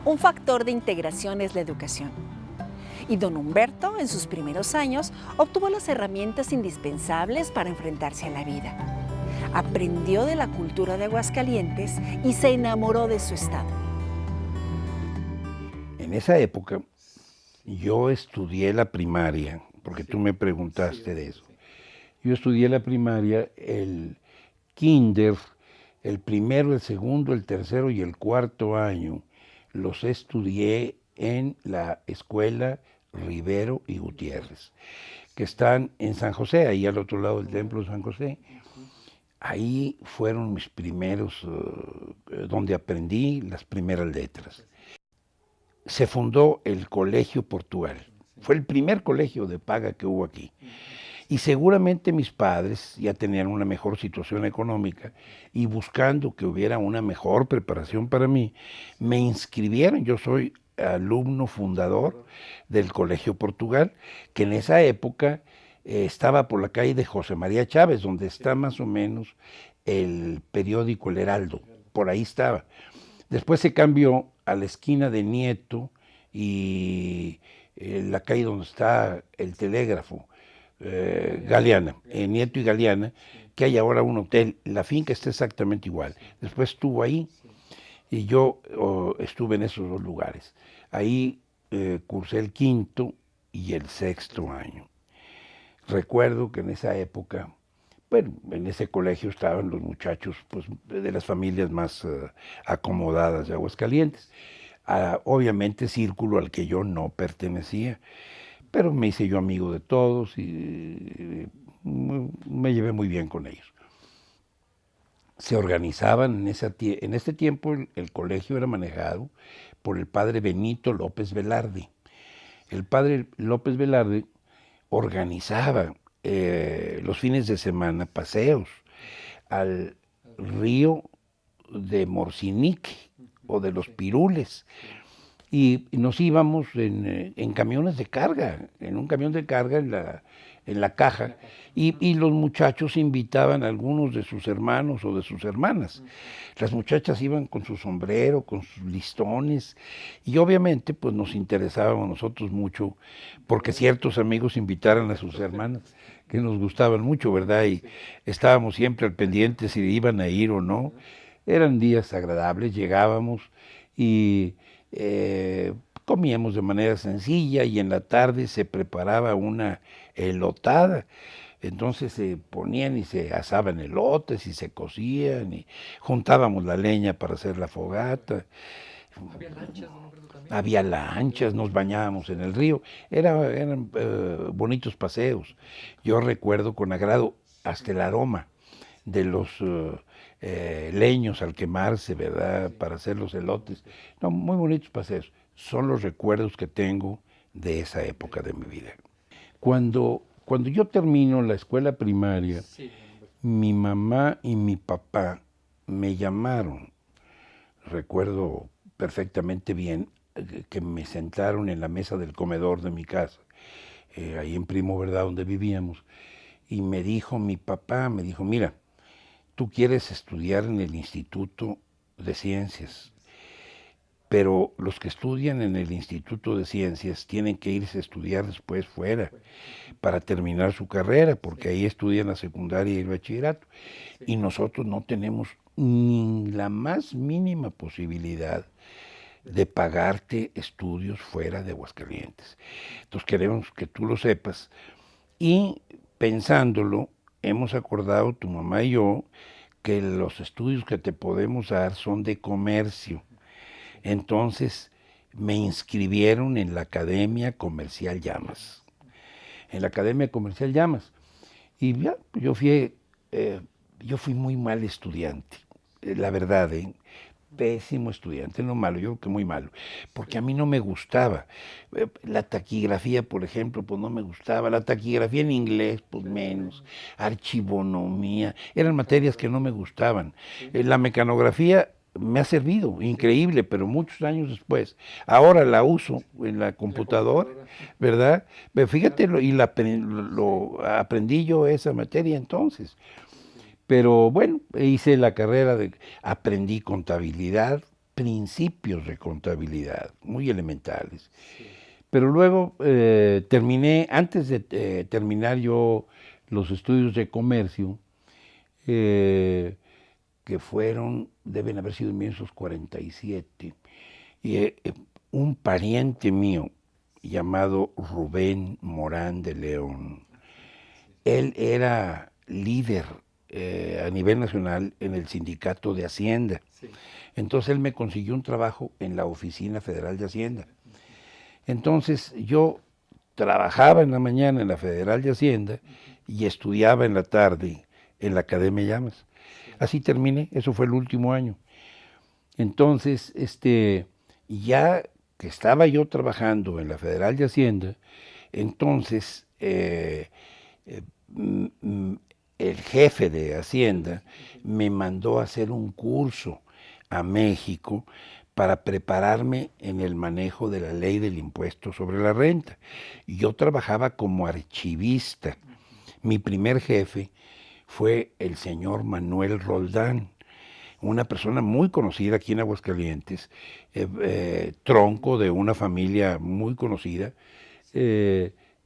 Un factor de integración es la educación. Y don Humberto, en sus primeros años, obtuvo las herramientas indispensables para enfrentarse a la vida. Aprendió de la cultura de Aguascalientes y se enamoró de su estado. En esa época, yo estudié la primaria, porque tú me preguntaste de eso. Yo estudié la primaria, el kinder, el primero, el segundo, el tercero y el cuarto año, los estudié en la escuela Rivero y Gutiérrez, que están en San José, ahí al otro lado del templo de San José. Ahí fueron mis primeros, donde aprendí las primeras letras. Se fundó el Colegio Portugal. Fue el primer colegio de paga que hubo aquí. Y seguramente mis padres ya tenían una mejor situación económica y buscando que hubiera una mejor preparación para mí, me inscribieron. Yo soy alumno fundador del Colegio Portugal, que en esa época estaba por la calle de José María Chávez, donde está más o menos el periódico El Heraldo. Por ahí estaba. Después se cambió a la esquina de Nieto y la calle donde está el telégrafo, Galeana, Nieto y Galeana, que hay ahora un hotel. La finca está exactamente igual. Después estuvo ahí y yo estuve en esos dos lugares. Ahí cursé el quinto y el sexto año. Recuerdo que en esa época, bueno, en ese colegio estaban los muchachos pues, de las familias más acomodadas de Aguascalientes. Obviamente círculo al que yo no pertenecía, pero me hice yo amigo de todos y me llevé muy bien con ellos. Se organizaban en este tiempo, el colegio era manejado por el padre Benito López Velarde. El padre López Velarde organizaba los fines de semana paseos al río de Morcinique o de los Pirules, y nos íbamos en camiones de carga, en un camión de carga en la caja, y los muchachos invitaban a algunos de sus hermanos o de sus hermanas. Las muchachas iban con su sombrero, con sus listones, y obviamente pues nos interesábamos nosotros mucho porque ciertos amigos invitaran a sus hermanas que nos gustaban mucho, ¿verdad? Y estábamos siempre al pendiente si iban a ir o no. Eran días agradables, llegábamos y comíamos de manera sencilla y en la tarde se preparaba una elotada. Entonces se ponían y se asaban elotes y se cocían y juntábamos la leña para hacer la fogata. Había lanchas, ¿no me acuerdo también? Había lanchas, nos bañábamos en el río. Eran bonitos paseos. Yo recuerdo con agrado hasta el aroma de los leños al quemarse, ¿verdad? Para hacer los elotes. No, muy bonitos paseos. Son los recuerdos que tengo de esa época de mi vida. Cuando yo termino la escuela primaria, mi mamá y mi papá me llamaron. Recuerdo perfectamente bien que me sentaron en la mesa del comedor de mi casa, ahí en Primo, ¿verdad?, donde vivíamos, y me dijo mi papá, me dijo, mira, tú quieres estudiar en el Instituto de Ciencias, pero los que estudian en el Instituto de Ciencias tienen que irse a estudiar después fuera para terminar su carrera, porque ahí estudian la secundaria y el bachillerato. Y nosotros no tenemos ni la más mínima posibilidad de pagarte estudios fuera de Aguascalientes. Entonces queremos que tú lo sepas. Y pensándolo, hemos acordado, tu mamá y yo, que los estudios que te podemos dar son de comercio. Entonces me inscribieron en la Academia Comercial Llamas. En la Academia Comercial Llamas. Y ya, yo fui muy mal estudiante, la verdad, pésimo estudiante, no malo, yo creo que muy malo, porque a mí no me gustaba. La taquigrafía, por ejemplo, pues no me gustaba, la taquigrafía en inglés, pues menos, archivonomía, eran materias que no me gustaban. La mecanografía me ha servido, increíble, pero muchos años después. Ahora la uso en la computadora, ¿verdad? Pero fíjate, lo aprendí yo esa materia entonces. Pero bueno, hice la carrera aprendí contabilidad, principios de contabilidad, muy elementales. Pero luego terminé, antes de terminar yo los estudios de comercio, que deben haber sido en 1947, y un pariente mío llamado Rubén Morán de León, él era líder a nivel nacional en el sindicato de Hacienda. Sí. Entonces él me consiguió un trabajo en la Oficina Federal de Hacienda. Entonces yo trabajaba en la mañana en la Federal de Hacienda y estudiaba en la tarde en la Academia Llamas. Así terminé, eso fue el último año. Entonces, ya que estaba yo trabajando en la Federal de Hacienda, entonces el jefe de Hacienda me mandó a hacer un curso a México para prepararme en el manejo de la ley del impuesto sobre la renta. Yo trabajaba como archivista. Mi primer jefe fue el señor Manuel Roldán, una persona muy conocida aquí en Aguascalientes, tronco de una familia muy conocida,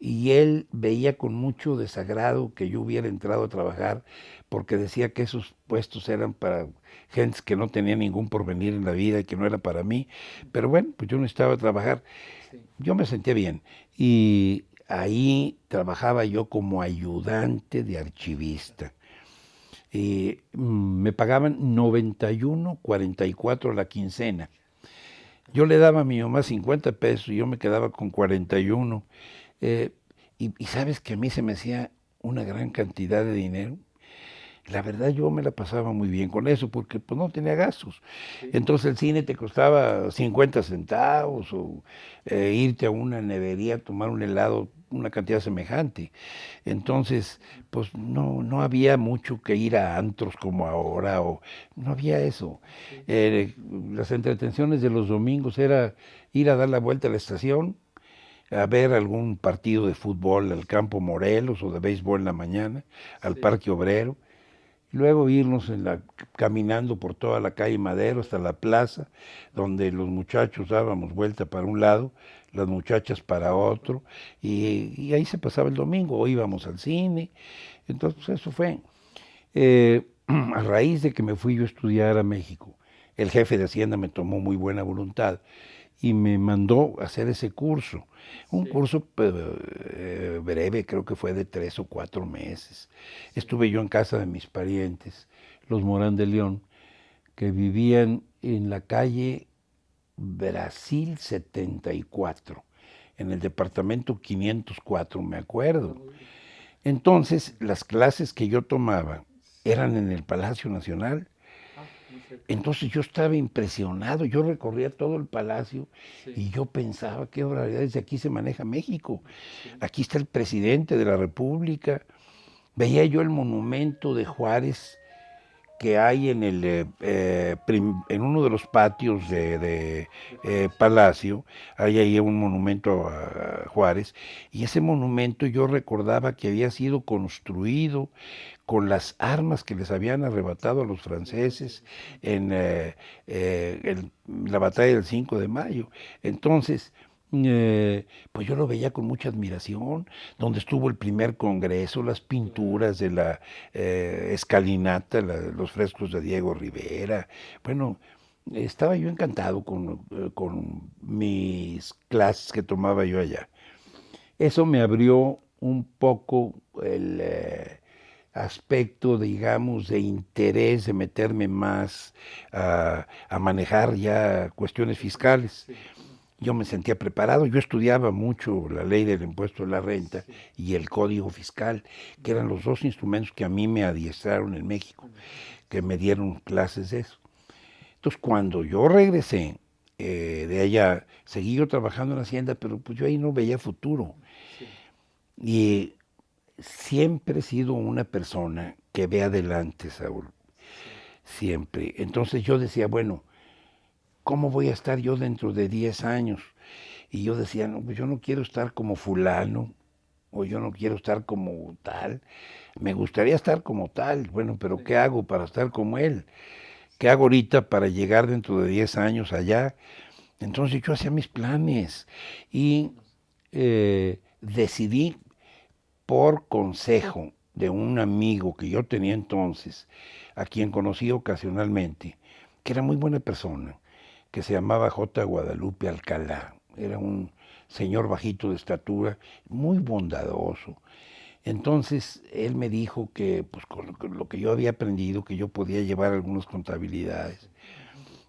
y él veía con mucho desagrado que yo hubiera entrado a trabajar porque decía que esos puestos eran para gentes que no tenían ningún porvenir en la vida y que no era para mí. Pero bueno, pues yo necesitaba trabajar. Yo me sentía bien y ahí trabajaba yo como ayudante de archivista. Me pagaban 91.44 la quincena. Yo le daba a mi mamá 50 pesos y yo me quedaba con 41. Y sabes que a mí se me hacía una gran cantidad de dinero. La verdad yo me la pasaba muy bien con eso porque pues no tenía gastos. Entonces el cine te costaba 50 centavos o irte a una nevería a tomar un helado, una cantidad semejante. Entonces pues no había mucho que ir a antros como ahora, o no había eso. Las entretenciones de los domingos era ir a dar la vuelta a la estación, a ver algún partido de fútbol al Campo Morelos o de béisbol en la mañana, al Parque Obrero. Luego irnos caminando por toda la calle Madero hasta la plaza, donde los muchachos dábamos vuelta para un lado, las muchachas para otro, y ahí se pasaba el domingo, o íbamos al cine. Entonces eso fue. A raíz de que me fui yo a estudiar a México, el jefe de Hacienda me tomó muy buena voluntad y me mandó a hacer ese curso. Un curso breve, creo que fue de 3 o 4 meses. Estuve yo en casa de mis parientes, los Morán de León, que vivían en la calle Brasil 74, en el departamento 504, me acuerdo. Entonces, las clases que yo tomaba eran en el Palacio Nacional. Entonces yo estaba impresionado, yo recorría todo el palacio y yo pensaba, qué barbaridad, aquí se maneja México, aquí está el presidente de la República. Veía yo el monumento de Juárez que hay en en uno de los patios de Palacio, hay ahí un monumento a Juárez, y ese monumento yo recordaba que había sido construido con las armas que les habían arrebatado a los franceses en la batalla del 5 de mayo. Entonces, pues yo lo veía con mucha admiración, donde estuvo el primer congreso, las pinturas de la escalinata, los frescos de Diego Rivera. Bueno, estaba yo encantado con mis clases que tomaba yo allá. Eso me abrió un poco el aspecto, digamos, de interés de meterme más a manejar ya cuestiones fiscales. Yo me sentía preparado, yo estudiaba mucho la ley del impuesto de la renta y el código fiscal, que eran los dos instrumentos que a mí me adiestraron en México, que me dieron clases de eso. Entonces, cuando yo regresé de allá, seguí yo trabajando en la Hacienda, pero pues yo ahí no veía futuro. Y siempre he sido una persona que ve adelante, Saúl, siempre. Entonces yo decía, bueno, ¿cómo voy a estar yo dentro de 10 años? Y yo decía, no, pues yo no quiero estar como fulano, o yo no quiero estar como tal. Me gustaría estar como tal, bueno, pero ¿qué hago para estar como él? ¿qué hago ahorita para llegar dentro de 10 años allá? Entonces yo hacía mis planes y decidí por consejo de un amigo que yo tenía entonces, a quien conocí ocasionalmente, que era muy buena persona, que se llamaba J. Guadalupe Alcalá. Era un señor bajito de estatura, muy bondadoso. Entonces él me dijo que pues, con lo que yo había aprendido, que yo podía llevar algunas contabilidades.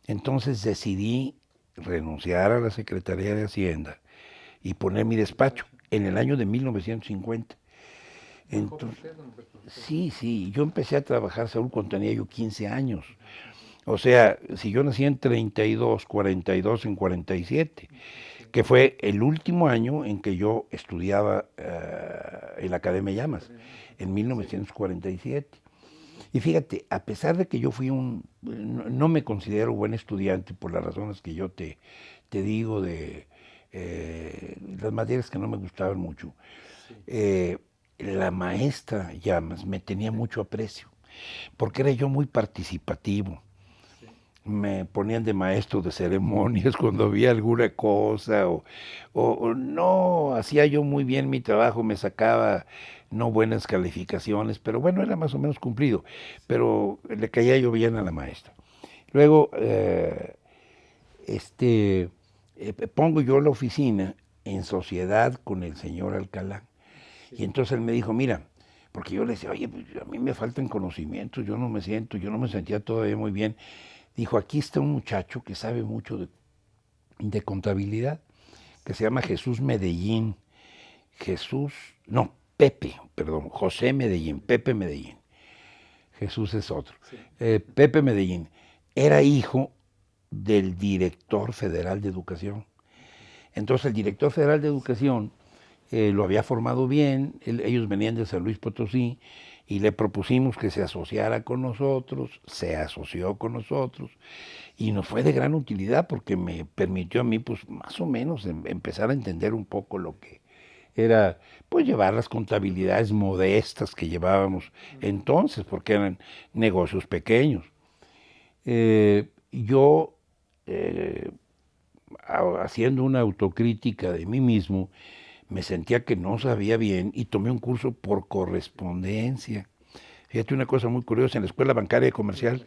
Entonces decidí renunciar a la Secretaría de Hacienda y poner mi despacho en el año de 1950. Entonces, sí, yo empecé a trabajar, Saúl, cuando tenía yo 15 años. O sea, si yo nací en 32, 42 en 47, que fue el último año en que yo estudiaba en la Academia Llamas, en 1947. Y fíjate, a pesar de que yo fui no me considero buen estudiante por las razones que yo te digo de las materias que no me gustaban mucho, la maestra Llamas me tenía mucho aprecio, porque era yo muy participativo. Me ponían de maestro de ceremonias cuando había alguna cosa, o no hacía yo muy bien mi trabajo, me sacaba no buenas calificaciones, pero bueno, era más o menos cumplido, pero le caía yo bien a la maestra. Luego, pongo yo la oficina en sociedad con el señor Alcalá, y entonces él me dijo, mira, porque yo le decía, oye, pues a mí me faltan conocimientos, yo no me sentía todavía muy bien. Dijo, aquí está un muchacho que sabe mucho de contabilidad, que se llama Jesús Medellín. José Medellín, Pepe Medellín. Jesús es otro. Sí. Pepe Medellín era hijo del director federal de educación. Entonces el director federal de educación lo había formado bien, ellos venían de San Luis Potosí, y le propusimos que se asociara con nosotros, se asoció con nosotros, y nos fue de gran utilidad porque me permitió a mí, pues más o menos, empezar a entender un poco lo que era, pues llevar las contabilidades modestas que llevábamos entonces, porque eran negocios pequeños. Yo, haciendo una autocrítica de mí mismo, me sentía que no sabía bien y tomé un curso por correspondencia. Fíjate una cosa muy curiosa, en la Escuela Bancaria y Comercial.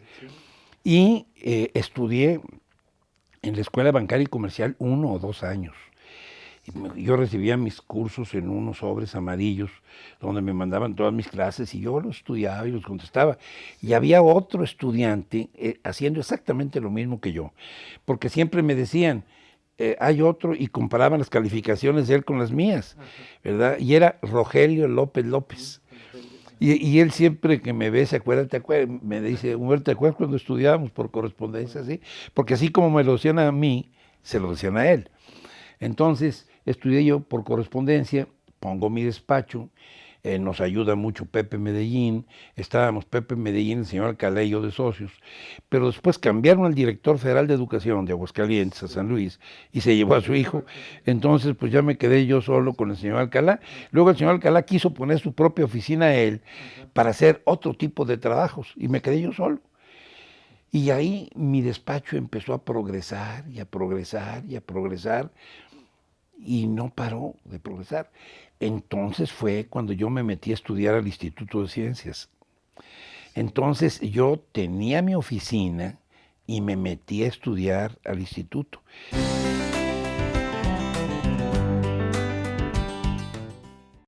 Y estudié en la Escuela Bancaria y Comercial 1 o 2 años. Yo recibía mis cursos en unos sobres amarillos donde me mandaban todas mis clases y yo los estudiaba y los contestaba. Y había otro estudiante haciendo exactamente lo mismo que yo, porque siempre me decían, hay otro, y comparaban las calificaciones de él con las mías, ¿verdad? Y era Rogelio López López. Y él siempre que me ve, me dice, Humberto, ¿te acuerdas cuando estudiábamos por correspondencia? ¿Sí? Porque así como me lo decían a mí, se lo decían a él. Entonces, estudié yo por correspondencia, pongo mi despacho, nos ayuda mucho Pepe Medellín, estábamos Pepe Medellín, el señor Alcalá y yo de socios, pero después cambiaron al director federal de educación de Aguascalientes a San Luis y se llevó a su hijo, entonces pues ya me quedé yo solo con el señor Alcalá. Luego el señor Alcalá quiso poner su propia oficina a él para hacer otro tipo de trabajos y me quedé yo solo. Y ahí mi despacho empezó a progresar y a progresar y a progresar y no paró de progresar. Entonces fue cuando yo me metí a estudiar al Instituto de Ciencias. Entonces yo tenía mi oficina y me metí a estudiar al instituto.